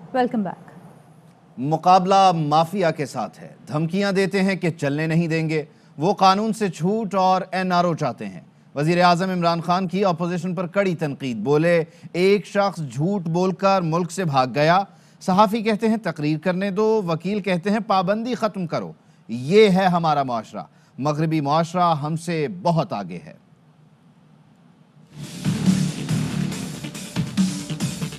Welcome back. मुकाबला mafia के साथ है। धमकियां देते हैं कि चलने नहीं देंगे। वो कानून से छूट और एनआरओ चाहते हैं। वजीर आजम इमरान खान की अपोजिशन पर कड़ी तनकीद। बोले एक शख्स झूठ बोलकर मुल्क से भाग गया। सहाफ़ी कहते हैं तकरीर करने दो। वकील कहते हैं पाबंदी खत्म करो। ये है हमारा मुआशरा। मगरबी मुआशरा हमसे बहुत आगे है।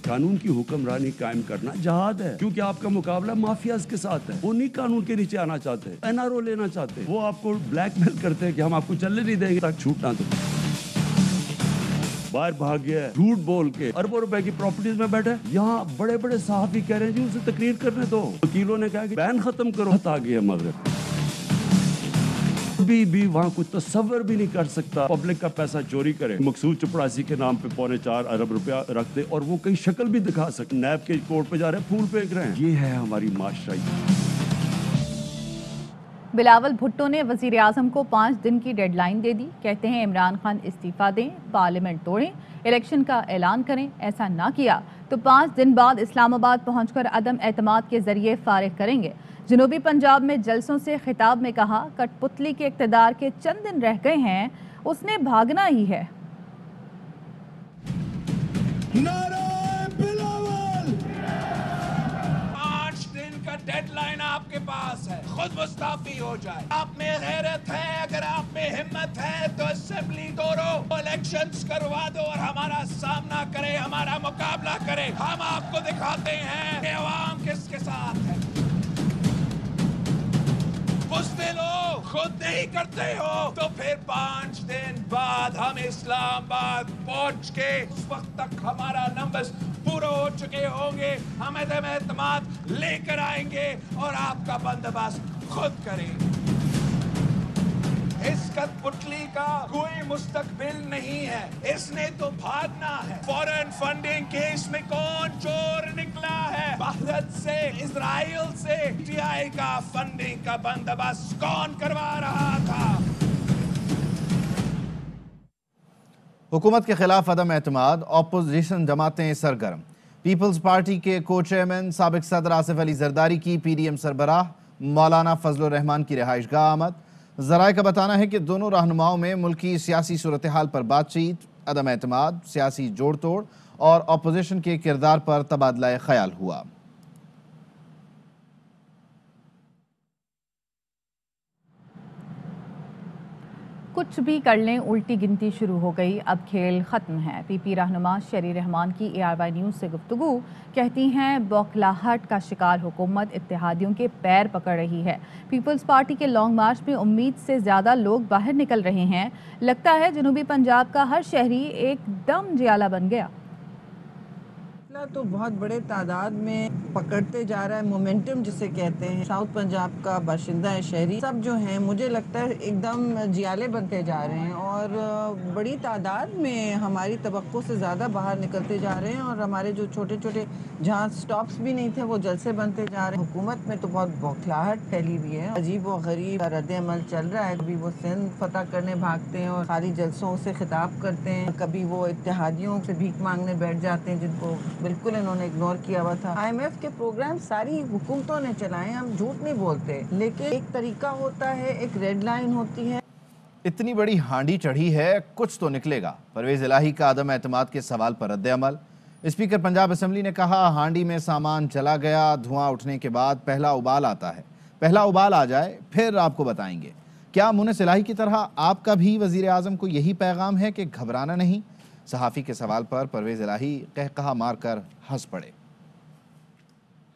कानून की हुक्मरानी कायम करना जहाद है, क्योंकि आपका मुकाबला माफियाज के साथ है। वो नहीं कानून के नीचे आना चाहते, एनआरओ लेना चाहते। वो आपको ब्लैकमेल करते हैं कि हम आपको चलने नहीं देंगे तक छूटना। तो बाहर भाग गया है झूठ बोल के, अरबों रुपए की प्रॉपर्टीज में बैठे। यहाँ बड़े बड़े सहाफी कह रहे हैं जी उसे तकरीर करने दो। वकीलों ने कहा कि बैन खत्म करो। आ गया मगर भी वहाँ कुछ तस्वर भी नहीं कर सकता पब्लिक का पैसा चोरी करे, मकसूद चपड़ासी के नाम पे 4.25 अरब रुपया रखते और वो कहीं शक्ल भी दिखा सकते। नैब के कोर्ट पे जा रहे हैं, फूल फेंक रहे हैं। ये है हमारी माशराई। बिलावल भुट्टो ने वजीर आजम को 5 दिन की डेडलाइन दे दी। कहते हैं इमरान खान इस्तीफा दें, पार्लियामेंट तोड़ें, इलेक्शन का ऐलान करें। ऐसा ना किया तो 5 दिन बाद इस्लामाबाद पहुंचकर अदम एतमाद के जरिए फारिग करेंगे। जनूबी पंजाब में जलसों से खिताब में कहा कठपुतली के इक़्तिदार के चंद दिन रह गए हैं, उसने भागना ही है। डेडलाइन आपके पास है, खुद मुस्ताफी हो जाए। आप में गैरत है, अगर आप में हिम्मत है तो असेंबली तोड़ो, इलेक्शंस करवा दो और हमारा सामना करे, हमारा मुकाबला करे। हम आपको दिखाते हैं कि अवाम किसके साथ है। बुझते लोग खुद नहीं करते हो तो फिर 5 दिन बाद हम इस्लामाबाद पहुंच के उस वक्त तक हमारा नंबर्स पूरे हो चुके होंगे। हम एतमाद लेकर आएंगे और आपका बंदोबस्त खुद करेंगे। इस कठपुतली का कोई मुस्तकबिल नहीं है, इसने तो भागना है। फॉरेन फंडिंग केस में कौन चोर निकला है? भारत से, इजराइल से टीआई का फंडिंग का बंदोबस्त कौन करवा रहा था? हुकूमत के खिलाफ अदम एतमाद, ऑपोजिशन जमातें सरगर्म। पीपल्स पार्टी के को चेयरमैन साबिक सदर आसिफ अली जरदारी की पीडीएम सरबराह मौलाना फजलुर रहमान की रिहाइशगाह आमद। ज़राए का बताना है कि दोनों रहनुमाओं में मुल्की सियासी सूरत हाल पर बातचीत, अदम एतमाद, सियासी जोड़ तोड़ और अपोजिशन के किरदार पर तबादला ख्याल हुआ। कुछ भी कर लें, उल्टी गिनती शुरू हो गई, अब खेल ख़त्म है। पीपी रहनुमा शेरी रहमान की ARY न्यूज़ से गुफ्तगू। कहती हैं बौखलाहट का शिकार हुकूमत इत्तेहादियों के पैर पकड़ रही है। पीपल्स पार्टी के लॉन्ग मार्च में उम्मीद से ज़्यादा लोग बाहर निकल रहे हैं। लगता है जनूबी पंजाब का हर शहरी एकदम जियाला बन गया। तो बहुत बड़े तादाद में पकड़ते जा रहा है, मोमेंटम जिसे कहते हैं। साउथ पंजाब का बाशिंदा है, शहरी सब जो हैं, मुझे लगता है एकदम जियाले बनते जा रहे हैं और बड़ी तादाद में हमारी तवक्को से ज़्यादा बाहर निकलते जा रहे हैं और हमारे जो छोटे छोटे जहाँ स्टॉप्स भी नहीं थे वो जलसे बनते जा रहे हैं। हुकूमत में तो बहुत बौखलाहट फैली हुई है, अजीब व गरीब रद्द अमल चल रहा है। कभी वो सिंध फतह करने भागते हैं और खाली जलसों से खिताब करते हैं, कभी वो इत्तेहादियों से भीख मांगने बैठ जाते हैं जिनको बिल्कुल इन्होंने इग्नोर किया हुआ था। IMF के प्रोग्राम सारी हुकूमतों ने चलाए, हम झूठ नहीं बोलते, लेकिन एक तरीका होता है, एक रेड लाइन होती है। इतनी बड़ी हांडी चढ़ी है, कुछ तो निकलेगा। परवेज इलाही का अदम एतमाद के सवाल पर रद्द अमल। स्पीकर पंजाब असेंबली ने कहा हांडी में सामान चला गया, धुआं उठने के बाद पहला उबाल आता है। पहला उबाल आ जाए फिर आपको बताएंगे। क्या मुनिस इलाही की तरह आपका भी वजीर आजम को यही पैगाम है कि घबराना नहीं? सहाफ़ी के सवाल पर परवेज इलाही कहकहा मारकर हंस पड़े।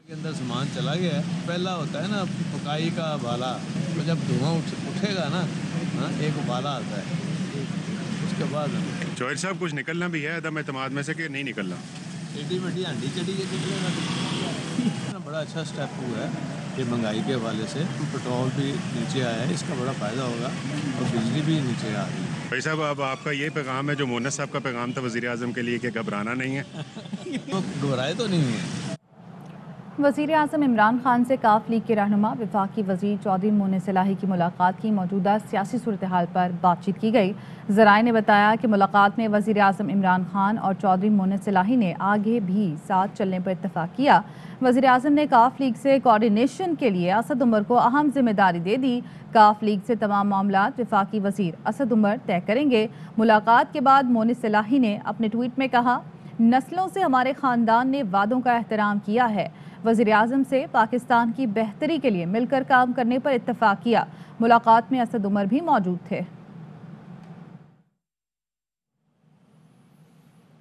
के अंदर सामान चला गया है, पहला होता है ना पकाई का उबाला, तो जब धुआं उठेगा ना एक उबाला आता है, उसके बाद जोहर साहब कुछ निकलना भी है अदम एतमाद में से कि नहीं निकलना? एडी बड़ी हांडी चढ़ी है, निकलेगा। बड़ा अच्छा स्टेप हुआ है ये महंगाई के हवाले से। पेट्रोल भी नीचे आया है, इसका बड़ा फ़ायदा होगा और बिजली भी नीचे आ रही है। भाई साहब अब आपका ये पैगाम है जो मोनस साहब का पैगाम था वज़ीर आज़म के लिए कि घबराना नहीं है? तो घबराए तो नहीं है। वज़ीर आज़म इमरान खान से काफ लीग के रहनुमा वफाकी वज़ीर चौधरी मोनिस इलाही की मुलाकात की मौजूदा सियासी सूरत हाल पर बातचीत की गई। ज़राए ने बताया कि मुलाकात में वज़ीर आज़म इमरान खान और चौधरी मोनिस इलाही ने आगे भी साथ चलने पर इत्तफाक किया। वज़ीर आज़म ने काफ लीग से कोऑर्डिनेशन के लिए असद उमर को अहम जिम्मेदारी दे दी। काफ लीग से तमाम मामला वफाकी वज़ीर असद उमर तय करेंगे। मुलाकात के बाद मोनिस इलाही ने अपने ट्वीट में कहा, नस्लों से हमारे ख़ानदान ने वादों का एहतराम किया है। वज़ीर आज़म से पाकिस्तान की बेहतरी के लिए मिलकर काम करने पर इत्तफाक किया। मुलाकात में असद उमर भी मौजूद थे।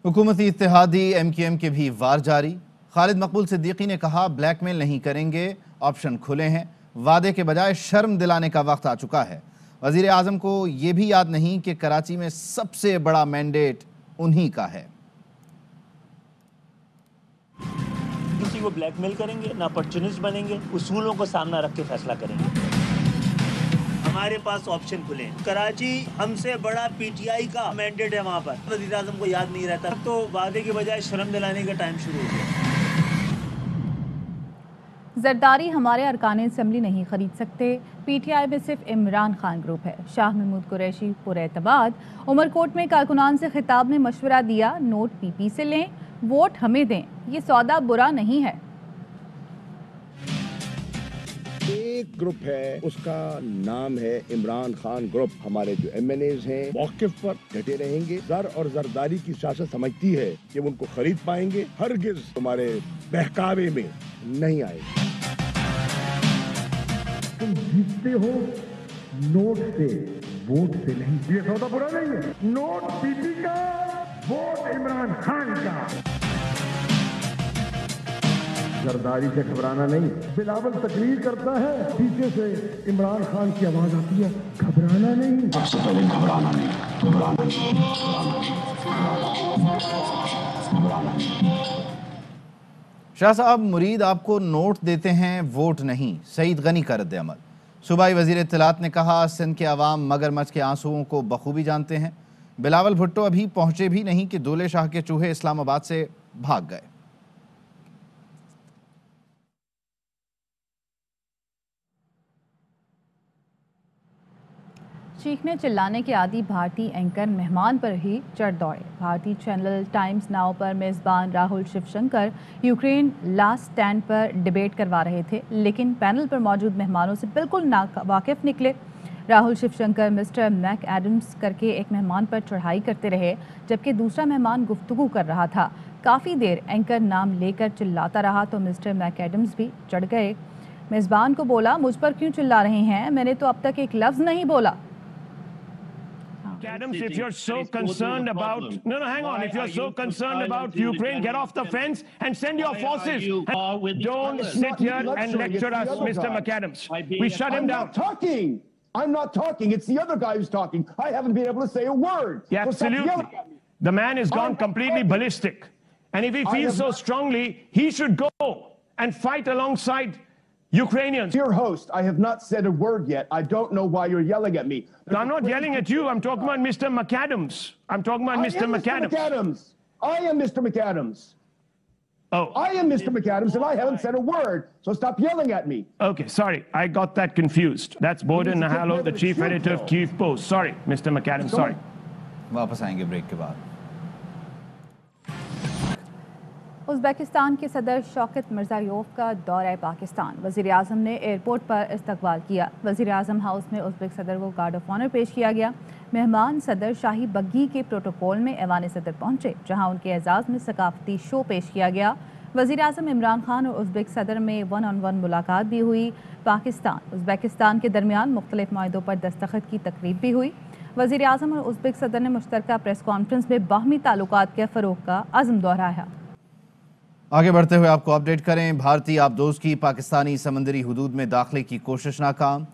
हुकूमती इत्तेहादी MQM के भी वार जारी। खालिद मकबूल सिद्दीकी ने कहा, ब्लैकमेल नहीं करेंगे, ऑप्शन खुले हैं, वादे के बजाय शर्म दिलाने का वक्त आ चुका है। वज़ीर आज़म को यह भी याद नहीं कि कराची में सबसे बड़ा मैंडेट उन्हीं का है। किसी को ब्लैकमेल करेंगे ना, अपॉर्चुनिस्ट बनेंगे, उसूलों को सामना रख के फैसला करेंगे। हमारे पास ऑप्शन खुले हैं। कराची हमसे बड़ा PTI का मैंडेट है, वहाँ पर वज़ीर आज़म को याद नहीं रहता, तो वादे के बजाय शर्म दिलाने का टाइम शुरू हो गया। जरदारी हमारे अरकान असम्बली नहीं खरीद सकते। PTI में सिर्फ इमरान खान ग्रुप है। शाह महमूद कुरैशी पुरएतमाद। उमरकोट में कारकुनान से खिताब में मशवरा दिया, नोट PP से लें, वोट हमें दें, ये सौदा बुरा नहीं है। एक ग्रुप है, उसका नाम है इमरान खान ग्रुप। हमारे जो MNAs हैं मौक़िफ़ पर डटे रहेंगे। जर और जरदारी की सियासत समझती है कि उनको खरीद पाएंगे, हरगिज़ तुम्हारे बहकावे में नहीं आएगी। तुम जीतते हो नोट से, वोट से नहीं। ये सौदा बुरा नहीं है। नोट PP का, वोट इमरान खान का। जरदारी से घबराना नहीं। बिलावल तकरीर करता है, पीछे से इमरान खान की आवाज आती है, घबराना नहीं। सबसे पहले घबराना नहीं, घबराना नहीं, घबराना नहीं। शाह साहब, मुरीद आपको नोट देते हैं, वोट नहीं। सईद गनी का रद्द अमल। सूबाई वज़ीर इत्तलात ने कहा, सिंध के अवाम मगरमच्छ के आंसुओं को बखूबी जानते हैं। बिलावल भुट्टो अभी पहुंचे भी नहीं कि दूल्हे शाह के चूहे इस्लामाबाद से भाग गए। चीखने चिल्लाने के आदि भारतीय एंकर मेहमान पर ही चढ़ दौड़े। भारतीय चैनल टाइम्स नाउ पर मेज़बान Rahul Shivshankar Ukraine last stand पर डिबेट करवा रहे थे, लेकिन पैनल पर मौजूद मेहमानों से बिल्कुल नावाकिफ निकले। Rahul Shivshankar mister McAdams करके एक मेहमान पर चढ़ाई करते रहे, जबकि दूसरा मेहमान गुफ्तगू कर रहा था। काफ़ी देर एंकर नाम लेकर चिल्लाता रहा तो मिस्टर मैक एडम्स भी चढ़ गए। मेज़बान को बोला, मुझ पर क्यों चिल्ला रहे हैं, मैंने तो अब तक एक लफ्ज़ नहीं बोला। Adams, if you're so concerned about... No, hang on. If you're so concerned about Ukraine, get off the fence and send your forces. Don't sit here and lecture us, Mr. McAdams. We shut him down. I'm not talking. It's the other guy who's talking. I haven't been able to say a word. Yeah, absolutely. The man has gone completely ballistic. And if he feels so strongly, he should go and fight alongside Ukrainians. Dear host, I have not said a word yet. I don't know why you're yelling at me. No, I'm not yelling at you. I'm talking about Mr. McAdams. I'm talking about Mr. McAdams. I am Mr. McAdams. Oh. I am Mr. McAdams, and I haven't said a word. So stop yelling at me. Okay, sorry. I got that confused. That's Borden Nahalo, the chief editor of Kyiv Post. Sorry, Mr. McAdams. Sorry. वापस आएंगे break के बाद। Uzbekistan के सदर शौकत मिर्ज़ायोव का दौरा पाकिस्तान। वज़ीर आज़म ने एयरपोर्ट पर इस्तकबाल किया। वज़ीर आज़म हाउस में उज़्बेक सदर को गार्ड ऑफ ऑनर पेश किया गया। मेहमान सदर शाही बग्घी के प्रोटोकॉल में ऐवान सदर पहुंचे, जहां उनके एजाज़ में सकाफती शो पेश किया गया। वज़ीर आज़म इमरान खान और उज़्बेक सदर में 1-on-1 मुलाकात भी हुई। पाकिस्तान उज़्बेकिस्तान के दरमियान मुख्तलिफ माहिदों पर दस्तखत की तकरीब भी हुई। वज़ीर आज़म और उज़्बेक सदर ने मुश्तरका प्रेस कॉन्फ्रेंस में बाहमी ताल्लुकात के फ़रोग़ का अज़्म दोहराया। आगे बढ़ते हुए आपको अपडेट करें। भारतीय आबदोज की पाकिस्तानी समंदरी हुदूद में दाखिले की कोशिश नाकाम।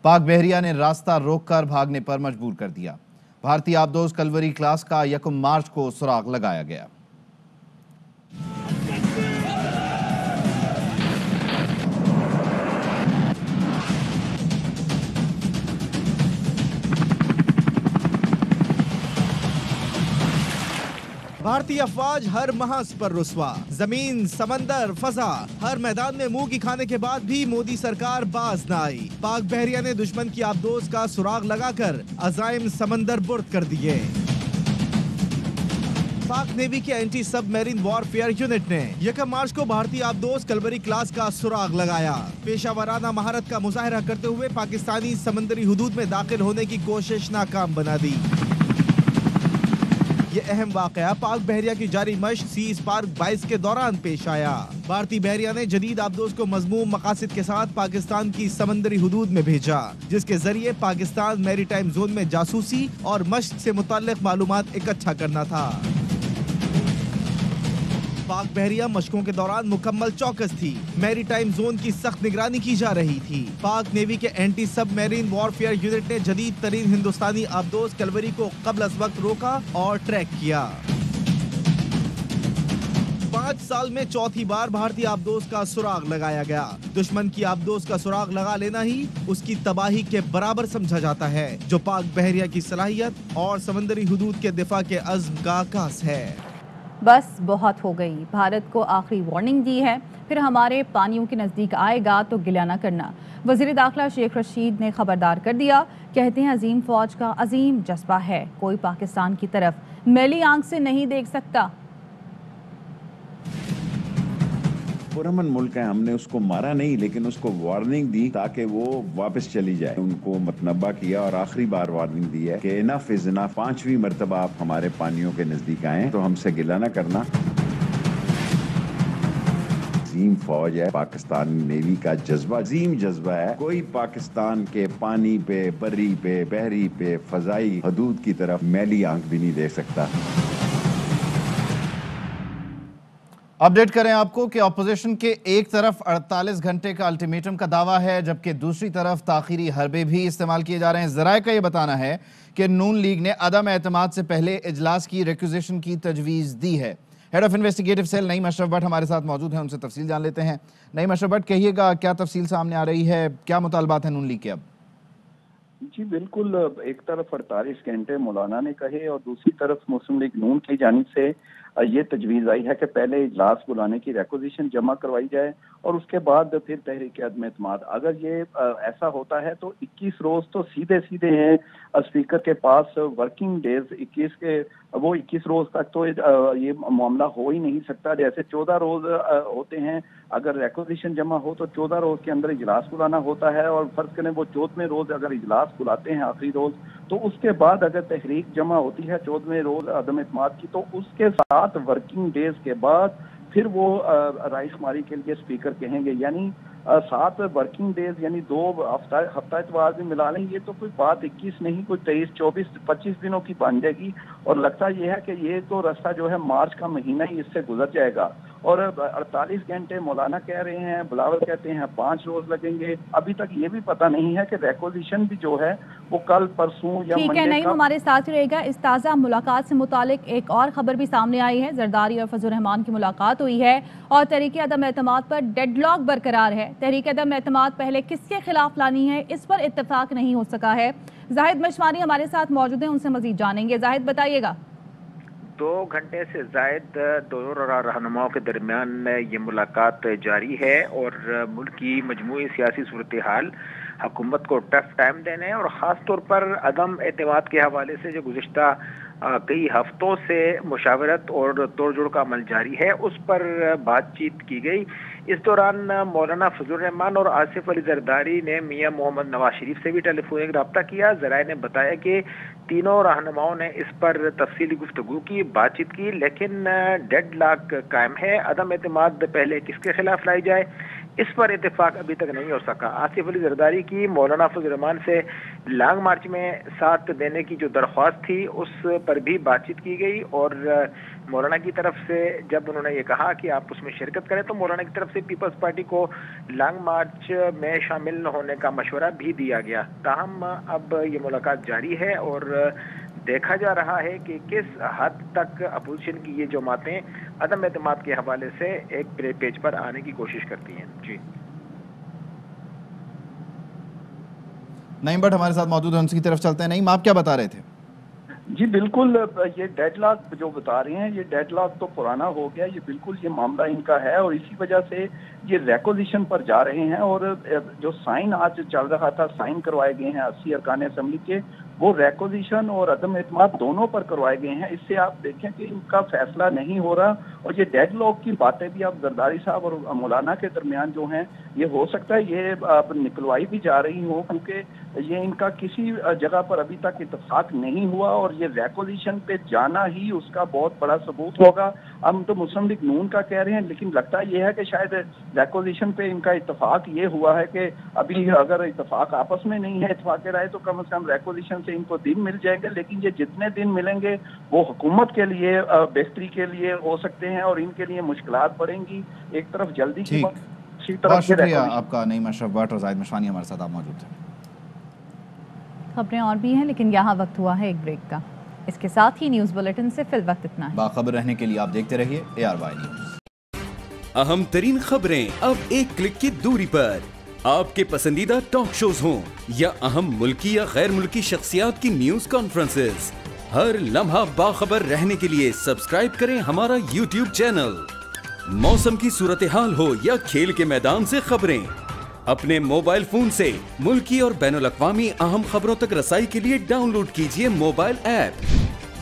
पाक बहरिया ने रास्ता रोककर भागने पर मजबूर कर दिया। भारतीय आबदोज कलवरी क्लास का 1 मार्च को सुराग लगाया गया। भारतीय अफवाज हर महाज पर रुस्वा, जमीन समंदर फजा हर मैदान में मुंह की खाने के बाद भी मोदी सरकार बाज न आई। पाक बहरिया ने दुश्मन की आबदोज का सुराग लगाकर अजाइम समंदर बुर्द कर दिए। पाक नेवी के एंटी सबमरीन वॉरफेयर यूनिट ने 1 मार्च को भारतीय आबदोज कलवरी क्लास का सुराग लगाया। पेशावराना महारत का मुजाहरा करते हुए पाकिस्तानी समंदरी हुदूद में दाखिल होने की कोशिश नाकाम बना दी। ये अहम वाकया पाक बहरिया की जारी मशक सी स्पार्क 22 के दौरान पेश आया। भारतीय बहरिया ने जदीद आबदोज को मजमूम मकासद के साथ पाकिस्तान की समंदरी हुदूद में भेजा, जिसके जरिए पाकिस्तान मैरीटाइम जोन में जासूसी और मशक से मुताल्लिक मालूमात इकट्ठा करना था। पाक बहरिया मशकों के दौरान मुकम्मल चौकस थी। मैरीटाइम जोन की सख्त निगरानी की जा रही थी। पाक नेवी के एंटी सबमरीन वॉरफेयर यूनिट ने जदीद तरीन हिंदुस्तानी आबदोज कलवरी को कब्ल अज वक्त रोका और ट्रैक किया। 5 साल में चौथी बार भारतीय आबदोज का सुराग लगाया गया। दुश्मन की आबदोज का सुराग लगा लेना ही उसकी तबाही के बराबर समझा जाता है, जो पाक बहरिया की सलाहियत और समंदरी हुदूद के दिफा के अज़्म का आकाश है। बस बहुत हो गई, भारत को आखिरी वार्निंग दी है, फिर हमारे पानियों के नज़दीक आएगा तो गिला न करना। वज़ीर दाखिला शेख रशीद ने खबरदार कर दिया। कहते हैं अजीम फौज का अजीम जज्बा है, कोई पाकिस्तान की तरफ मैली आंख से नहीं देख सकता। पुरअमन मुल्क है, हमने उसको मारा नहीं लेकिन उसको वार्निंग दी ताकि वो वापस चली जाए। उनको मतनबा किया और आखिरी बार वार्निंग दी है कि इनफ इज इनफ, 5वीं मरतबा आप हमारे पानियों के नजदीक आए तो हमसे गिला न करना। अजीम फौज है, पाकिस्तान नेवी का जज्बा अजीम जज्बा है। कोई पाकिस्तान के पानी पे, बर्री पे, बहरी पे, फजाई हदूद की तरफ मैली आंख भी नहीं देख सकता। अपडेट करें आपको कि अपोजिशन के एक तरफ 48 घंटे का अल्टीमेटम का दावा है, जबकि दूसरी तरफ ताखीरी हरबे भी इस्तेमाल किए जा रहे हैं। ज़राए का ये बताना है कि नून लीग ने अदम एतमाद से पहले इजलास की रिक्विजिशन की तजवीज़ दी है। Head of investigative cell Naeem Ashraf Bhat हमारे साथ मौजूद हैं, उनसे तफसील जान लेते हैं। नईम अशरफ भट्ट, कहिएगा क्या तफसील सामने आ रही है, क्या मुतालबात है नून लीग के? अब जी बिल्कुल, एक तरफ 48 घंटे मौलाना ने कहे और दूसरी तरफ मुस्लिम लीग नून की जानिब से ये तजवीज़ आई है कि पहले इजलास बुलाने की रिक्विजिशन जमा करवाई जाए और उसके बाद फिर तहरीक अदम एतमाद। अगर ये ऐसा होता है तो 21 रोज तो सीधे सीधे हैं स्पीकर के पास वर्किंग डेज 21 रोज तक तो ये मामला हो ही नहीं सकता। जैसे 14 रोज होते हैं, अगर रिक्विजिशन जमा हो तो 14 रोज के अंदर इजलास बुलाना होता है और फर्ज करें वो 14वें रोज अगर इजलास बुलाते हैं आखिरी रोज, तो उसके बाद अगर तहरीक जमा होती है 14वें रोज अदम एतमाद की, तो उसके 7 वर्किंग डेज के बाद फिर वो रायशुमारी के लिए स्पीकर कहेंगे। यानी 7 वर्किंग डेज यानी 2 हफ्ता इतवार भी मिला लें, ये तो कोई बात 21 नहीं, कोई 23, 24, 25 दिनों की बन जाएगी। और लगता यह है कि ये तो रास्ता जो है मार्च का महीना ही इससे गुजर जाएगा। और 48 घंटे मौलाना कह रहे हैं, बिलावल कहते हैं 5 रोज लगेंगे। अभी तक ये भी पता नहीं है कि रिक्विजिशन भी जो है वो कल परसों या ठीक है, नहीं हमारे साथ ही रहेगा। इस ताज़ा मुलाकात से मुतालिक एक और खबर भी सामने आई है। जरदारी और फजल रहमान की मुलाकात हुई है और तहरीक अदम एतमाद पर डेडलॉक बरकरार है। तहरीक अदम एतमाद पहले किसके खिलाफ लानी है, इस पर इत्तेफाक नहीं हो सका है। जाहिद मशवानी हमारे साथ मौजूद हैं, उनसे मजीद जानेंगे। जाहिद बताइएगा। 2 घंटे से जायद दोनों रहनुमाओं के दरमियान ये मुलाकात जारी है और मुल्क की मजमूई सियासी सूरत हाल हुकूमत को टफ टाइम देने और ख़ास तौर पर अदम एतमाद के हवाले से जो गुज़िश्ता कई हफ्तों से मुशावरत और तोड़ जोड़ का अमल जारी है, उस पर बातचीत की गई। इस दौरान मौलाना फजल रहमान और आसिफ अली जरदारी ने मियां मोहम्मद नवाज शरीफ से भी टेलीफोनिक रब्ता किया। ज़राए ने बताया कि तीनों रहनुमाओं ने इस पर तफसीली गुफ्तगू की, बातचीत की, लेकिन डेडलॉक कायम है। अदम एतमाद पहले किसके खिलाफ लाई जाए, इस पर इत्तेफाक अभी तक नहीं हो सका। आसिफ अली जरदारी की मौलाना फजल रहमान से लॉन्ग मार्च में साथ देने की जो दरख्वास्त थी उस पर भी बातचीत की गई और मौलाना की तरफ से जब उन्होंने ये कहा कि आप उसमें शिरकत करें तो मौलाना की तरफ से पीपल्स पार्टी को लॉन्ग मार्च में शामिल होने का मशवरा भी दिया गया। ताहम अब ये मुलाकात जारी है और देखा जा रहा है कि किस हद तक अपोजिशन की ये जमातें अदम एतमाद के हवाले से एक पेज पर आने की कोशिश करती हैं। जी नईम भट्ट हमारे साथ मौजूद है, उनकी तरफ चलते हैं। नईम, आप क्या बता रहे थे? जी बिल्कुल, ये डेडलॉक जो बता रहे हैं, ये डेडलॉक तो पुराना हो गया, ये बिल्कुल ये मामला इनका है और इसी वजह से ये रेकोजिशन पर जा रहे हैं। और जो साइन आज चल रहा था, साइन करवाए गए हैं 80 अरकान असेंबली के, वो रेकोजिशन और अदम एतमाद दोनों पर करवाए गए हैं। इससे आप देखें कि इनका फैसला नहीं हो रहा और ये डेडलॉक की बातें भी अब जरदारी साहब और मौलाना के दरमियान जो हैं, ये हो सकता है ये अब निकलवाई भी जा रही हो, क्योंकि ये इनका किसी जगह पर अभी तक इत्तेफाक नहीं हुआ और ये रेकोजिशन पे जाना ही उसका बहुत बड़ा सबूत होगा। हम तो मुस्लिम लीग नून का कह रहे हैं, लेकिन लगता ये है कि शायद रेकोजिशन पे इनका इत्तेफाक ये हुआ है कि अभी अगर इत्तेफाक आपस में नहीं है इत्तेफाक राय, तो कम से कम रेकोजिशन से इनको दिन मिल जाएंगे। लेकिन ये जितने दिन मिलेंगे वो हुकूमत के लिए बेहतरी के लिए हो सकते हैं और इनके लिए मुश्किलात बढ़ेंगी। एक तरफ जल्दी की बात, दूसरी तरफ शुक्रिया आपका नईम अशरफ भट्ट और जाहिद मशवानी हमारे साथ आप मौजूद थे। खबरें और भी हैं, लेकिन यहाँ वक्त हुआ है एक ब्रेक का। इसके साथ ही न्यूज़ बुलेटिन से फिल वक्त इतना है। बाखबर रहने के लिए आप देखते रहिए ARY न्यूज़। अहम तरीन खबरें अब एक क्लिक की दूरी पर। आपके पसंदीदा टॉक शोज हों या अहम मुल्की या गैर मुल्की शख्सियात की न्यूज कॉन्फ्रेंसेस, हर लम्हा बाखबर रहने के लिए सब्सक्राइब करें हमारा YouTube चैनल। मौसम की सूरत हाल हो या खेल के मैदान से खबरें, अपने मोबाइल फोन से मुल्की और बैनुल-अक़वामी अहम खबरों तक रसाई के लिए डाउनलोड कीजिए मोबाइल ऐप।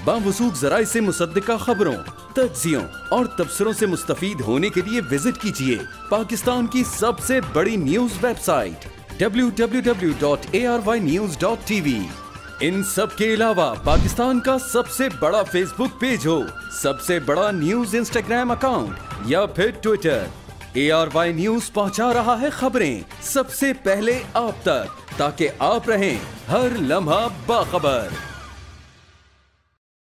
बावसूख ज़राए से मुसद्दिका खबरों, तज्ज़ियों और तबसरों से मुस्तफ़ीद होने के लिए विजिट कीजिए पाकिस्तान की सबसे बड़ी न्यूज वेबसाइट www.arYnews.tv। इन सब के अलावा पाकिस्तान का सबसे बड़ा फेसबुक पेज हो, सबसे बड़ा न्यूज इंस्टाग्राम अकाउंट या फिर ट्विटर, ARY न्यूज पहुंचा रहा है खबरें सबसे पहले आप तक, ताकि आप रहें हर लम्हा बाखबर।